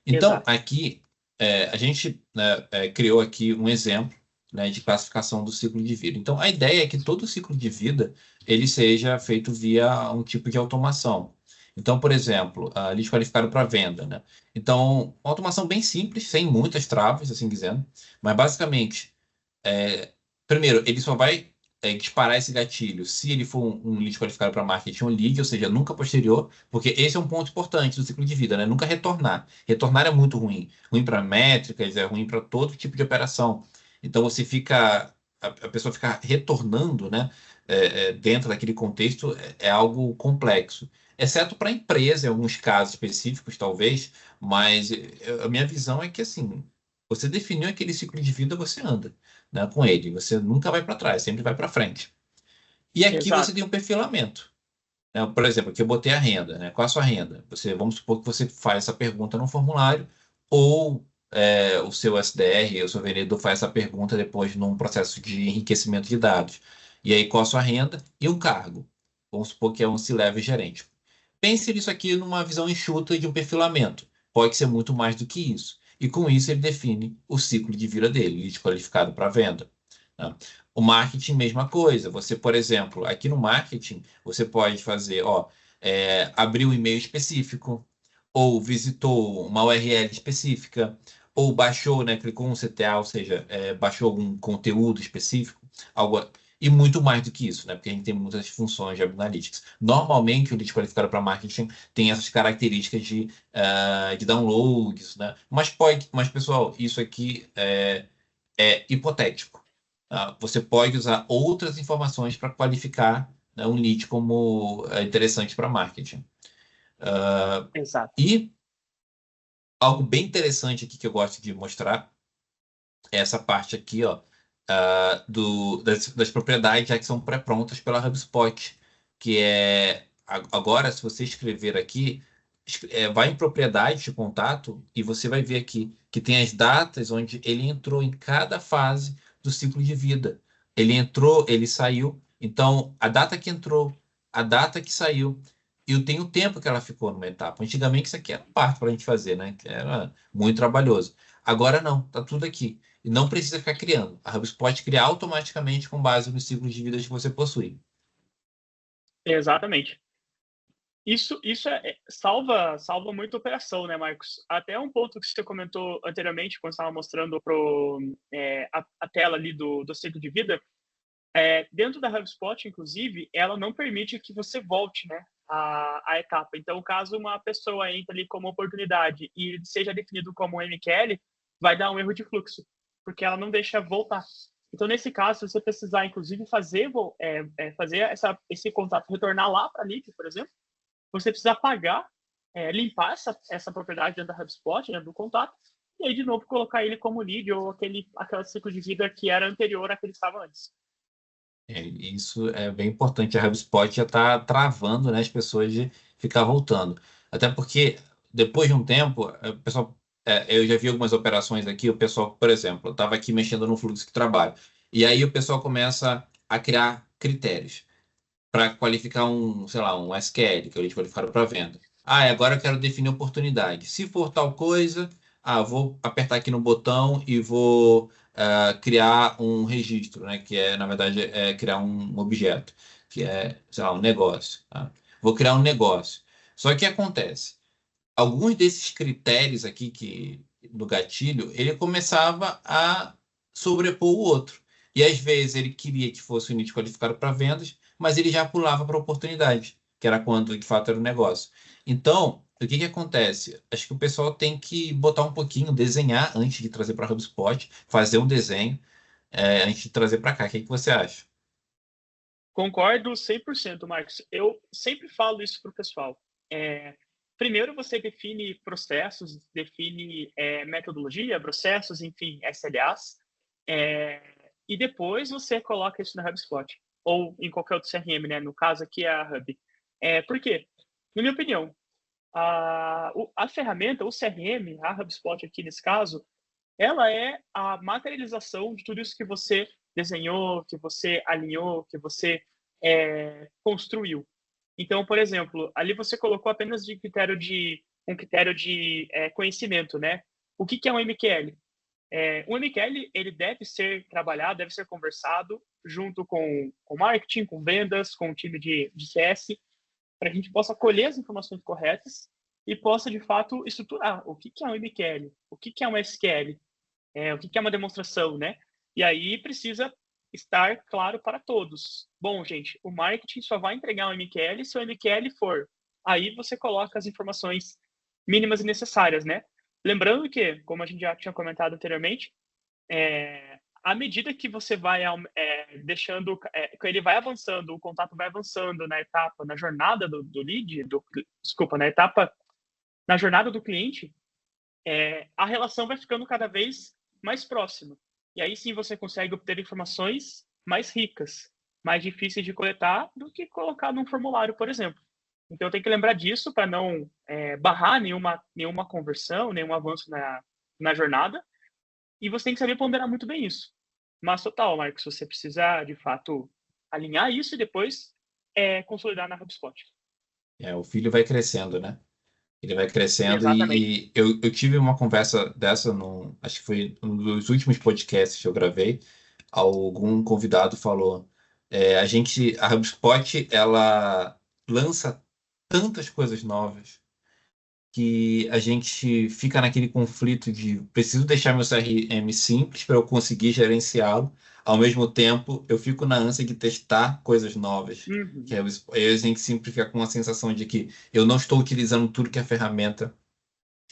A: Então,
B: Exato.
A: aqui, a gente, né, criou aqui um exemplo, né, de classificação do ciclo de vida. Então, a ideia é que todo o ciclo de vida ele seja feito via um tipo de automação. Então, por exemplo, lead qualificado para venda, né? Então, uma automação bem simples, sem muitas travas, assim dizendo, mas basicamente, primeiro, ele só vai disparar esse gatilho se ele for um lead qualificado para marketing, um lead, ou seja, nunca posterior, porque esse é um ponto importante do ciclo de vida, né? Nunca retornar. Retornar é muito ruim. Ruim para métricas, é ruim para todo tipo de operação. Então você fica, a pessoa ficar retornando, né? Dentro daquele contexto é algo complexo. Exceto para a empresa, em alguns casos específicos, talvez, mas a minha visão é que assim, você definiu aquele ciclo de vida, você anda, né, com ele. Você nunca vai para trás, sempre vai para frente. E aqui você
B: Exato.
A: tem um perfilamento. Né? Por exemplo, aqui eu botei a renda. Né? Qual a sua renda? Vamos supor que você faz essa pergunta no formulário ou o seu SDR, o seu vendedor faz essa pergunta depois num processo de enriquecimento de dados. E aí, qual a sua renda e o cargo? Vamos supor que é um C-level gerente. Pense nisso aqui numa visão enxuta de um perfilamento. Pode ser muito mais do que isso. E com isso ele define o ciclo de vida dele, lead qualificado para venda. Né? O marketing, mesma coisa. Você, por exemplo, aqui no marketing, você pode fazer, abrir um e-mail específico, ou visitou uma URL específica, ou baixou, né, clicou um CTA, ou seja, baixou algum conteúdo específico, algo, e muito mais do que isso, né, porque a gente tem muitas funções de Analytics. Normalmente, o lead qualificado para marketing tem essas características de downloads, né, mas pessoal, isso aqui é hipotético. Tá? Você pode usar outras informações para qualificar, né, um lead como interessante para marketing.
B: Exato.
A: E algo bem interessante aqui que eu gosto de mostrar é essa parte aqui, das propriedades já que são pré-prontas pela HubSpot, que agora, se você escrever aqui, vai em propriedades de contato e você vai ver aqui que tem as datas onde ele entrou em cada fase do ciclo de vida. Ele entrou, ele saiu. Então, a data que entrou, a data que saiu, e tem o tempo que ela ficou numa etapa. Antigamente, isso aqui era um parto para a gente fazer, né? Que era muito trabalhoso. Agora não, tá tudo aqui. E não precisa ficar criando. A HubSpot cria automaticamente com base nos ciclos de vida que você possui.
B: Exatamente. Isso salva muita operação, né, Marcos? Até um ponto que você comentou anteriormente, quando estava mostrando a tela ali do ciclo de vida, dentro da HubSpot, inclusive, ela não permite que você volte, né, a etapa. Então, caso uma pessoa entre ali como oportunidade e seja definido como um MQL, vai dar um erro de fluxo, porque ela não deixa voltar. Então, nesse caso, se você precisar, inclusive, fazer esse contato retornar lá para a lead, por exemplo, você precisa apagar, limpar essa propriedade dentro da HubSpot, né, do contato, e aí, de novo, colocar ele como lead ou aquele ciclo de vida que era anterior àquele que estava antes.
A: Isso é bem importante. A HubSpot já está travando, né, as pessoas de ficar voltando. Até porque, depois de um tempo, o pessoal, eu já vi algumas operações aqui, o pessoal, por exemplo, eu estava aqui mexendo no fluxo de trabalho. E aí o pessoal começa a criar critérios para qualificar sei lá, um SQL, que é o lead qualificado para venda. Agora eu quero definir oportunidade. Se for tal coisa, vou apertar aqui no botão e vou criar um registro, né? Que na verdade, criar um objeto, que sei lá, um negócio. Tá? Vou criar um negócio. Só que o que acontece? Alguns desses critérios aqui do gatilho, ele começava a sobrepor o outro. E às vezes ele queria que fosse o lead qualificado para vendas, mas ele já pulava para oportunidade, que era quando de fato era o negócio. Então, o que acontece? Acho que o pessoal tem que botar um pouquinho, desenhar antes de trazer para a HubSpot, fazer um desenho antes de trazer para cá. O que você acha?
B: Concordo 100%, Marcos. Eu sempre falo isso para o pessoal. Primeiro, você define processos, define metodologia, processos, enfim, SLAs, e depois você coloca isso na HubSpot ou em qualquer outro CRM, né? No caso aqui é a Hub. Por quê? Na minha opinião, a ferramenta, o CRM, a HubSpot aqui nesse caso, ela é a materialização de tudo isso que você desenhou, que você alinhou, que você construiu. Então, por exemplo, ali você colocou apenas um critério de conhecimento, né? O que é um MQL? Um MQL ele deve ser trabalhado, deve ser conversado junto com marketing, com vendas, com o time de CS, para que a gente possa colher as informações corretas e possa, de fato, estruturar o que é um MQL, o que é um SQL, o que é uma demonstração, né? E aí precisa estar claro para todos. Bom, gente, o marketing só vai entregar um MQL se o MQL for. Aí você coloca as informações mínimas e necessárias, né? Lembrando que, como a gente já tinha comentado anteriormente, à medida que você vai deixando, que ele vai avançando, o contato vai avançando na etapa, na jornada do lead, na jornada do cliente, a relação vai ficando cada vez mais próxima. E aí sim você consegue obter informações mais ricas, mais difíceis de coletar do que colocar num formulário, por exemplo. Então tem que lembrar disso para não barrar nenhuma conversão, nenhum avanço na jornada. E você tem que saber ponderar muito bem isso. Mas total, Marcos, você precisa de fato alinhar isso e depois consolidar na HubSpot.
A: O filho vai crescendo, né? Ele vai crescendo
B: Exatamente.
A: e eu tive uma conversa dessa, acho que foi um dos últimos podcasts que eu gravei, algum convidado falou, a HubSpot, ela lança tantas coisas novas que a gente fica naquele conflito de preciso deixar meu CRM simples para eu conseguir gerenciá-lo. Ao mesmo tempo, eu fico na ânsia de testar coisas novas. Que
B: Uhum.
A: aí a gente sempre fica com a sensação de que eu não estou utilizando tudo que a ferramenta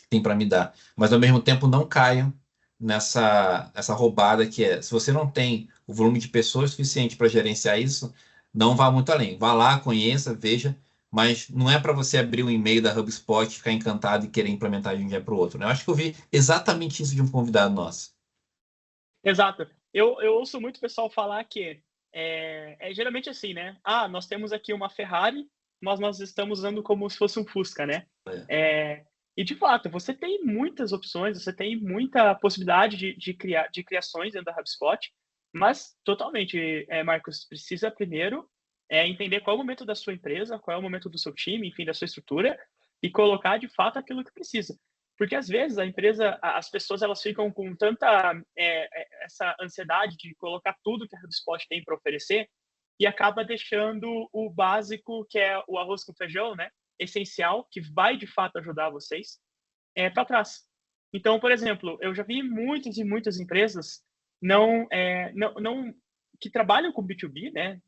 A: tem para me dar. Mas ao mesmo tempo não caiam nessa essa roubada que é, se você não tem o volume de pessoas suficiente para gerenciar isso, não vá muito além. Vá lá, conheça, veja, mas não é para você abrir um e-mail da HubSpot, ficar encantado e querer implementar de um dia para o outro, né? Eu acho que eu vi exatamente isso de um convidado nosso.
B: Exato. Eu ouço muito o pessoal falar que geralmente assim, né? Ah, nós temos aqui uma Ferrari, mas nós estamos usando como se fosse um Fusca, né?
A: É.
B: E de fato, você tem muitas opções, você tem muita possibilidade de criações dentro da HubSpot, mas totalmente, Marcos, precisa primeiro entender qual é o momento da sua empresa, qual é o momento do seu time, enfim, da sua estrutura, e colocar de fato aquilo que precisa. Porque às vezes a empresa, as pessoas elas ficam com tanta essa ansiedade de colocar tudo que a HubSpot tem para oferecer e acaba deixando o básico, que é o arroz com feijão, né? Essencial, que vai de fato ajudar vocês, para trás. Então, por exemplo, eu já vi muitas e muitas empresas não que trabalham com B2B, né?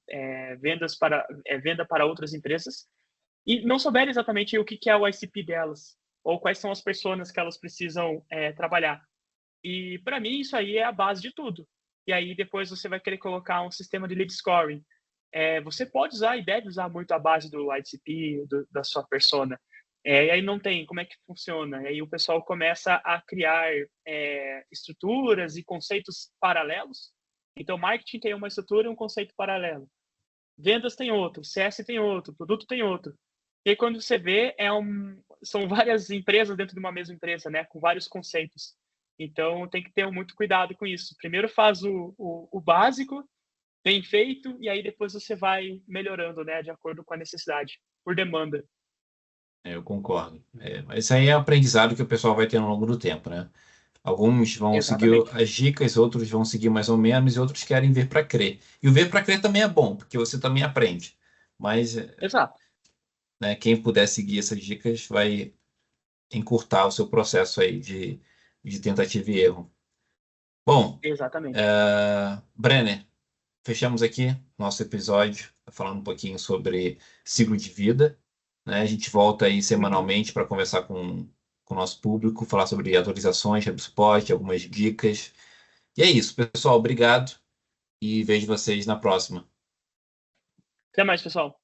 B: Venda para outras empresas, e não souberem exatamente o que é o ICP delas, ou quais são as pessoas que elas precisam trabalhar. E para mim isso aí é a base de tudo. E aí depois você vai querer colocar um sistema de lead scoring. Você pode usar e deve usar muito a base do ICP, da sua persona. E aí não tem, como é que funciona? E aí o pessoal começa a criar estruturas e conceitos paralelos. Então, marketing tem uma estrutura e um conceito paralelo. Vendas tem outro, CS tem outro, produto tem outro. E aí, quando você vê, são várias empresas dentro de uma mesma empresa, né? Com vários conceitos. Então, tem que ter muito cuidado com isso. Primeiro faz o básico, bem feito, e aí depois você vai melhorando, né? De acordo com a necessidade, por demanda.
A: Eu concordo. Mas isso aí é um aprendizado que o pessoal vai ter ao longo do tempo, né? Alguns vão seguir
B: Exatamente.
A: as dicas, outros vão seguir mais ou menos, e outros querem ver para crer. E o ver para crer também é bom, porque você também aprende. Mas,
B: Exato.
A: né, quem puder seguir essas dicas vai encurtar o seu processo aí de tentativa e erro. Bom,
B: Exatamente.
A: Brenner, fechamos aqui nosso episódio falando um pouquinho sobre ciclo de vida, né? A gente volta aí
B: Uhum.
A: semanalmente para conversar com o nosso público, falar sobre atualizações, HubSpot, algumas dicas. E é isso, pessoal. Obrigado e vejo vocês na próxima.
B: Até mais, pessoal.